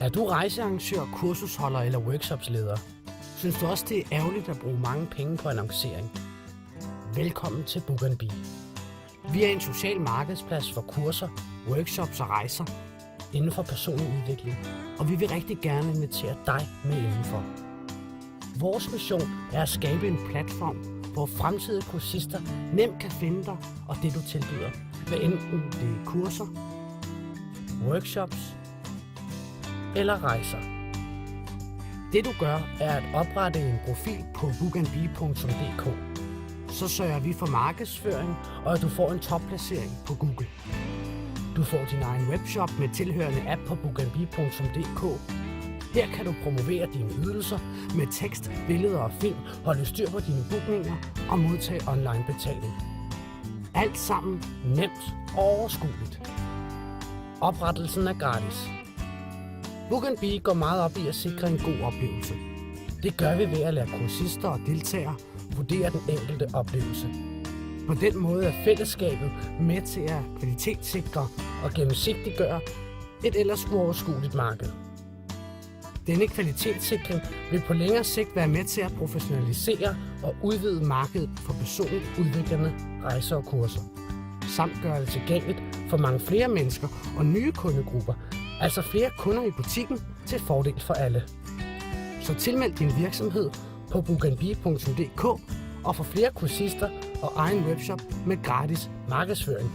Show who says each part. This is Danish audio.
Speaker 1: Er du rejsearrangør, kursusholder eller workshopsleder? Synes du også, det er ærgerligt at bruge mange penge på annoncering? Velkommen til Book&Be. Vi er en social markedsplads for kurser, workshops og rejser inden for personlig udvikling, og vi vil rigtig gerne invitere dig med indenfor. Vores mission er at skabe en platform, hvor fremtidige kursister nemt kan finde dig og det du tilbyder, hvad enten det er kurser, workshops eller rejser. Det du gør, er at oprette en profil på bookandbe.dk. Så sørger vi for markedsføring, og at du får en topplacering på Google. Du får din egen webshop med tilhørende app på bookandbe.dk. Her kan du promovere dine ydelser med tekst, billeder og film, holde styr på dine bookninger og modtage online betaling. Alt sammen nemt og overskueligt. Oprettelsen er gratis. Book&Be går meget op i at sikre en god oplevelse. Det gør vi ved at lade kursister og deltagere vurdere den enkelte oplevelse. På den måde er fællesskabet med til at kvalitetssikre og gennemsigtiggøre et ellers uoverskueligt marked. Denne kvalitetssikring vil på længere sigt være med til at professionalisere og udvide markedet for personligt udviklende rejser og kurser, samt gøre det tilgængeligt for mange flere mennesker og nye kundegrupper, altså flere kunder i butikken til fordel for alle. Så tilmeld din virksomhed på bookandbe.dk og få flere kursister og egen webshop med gratis markedsføring.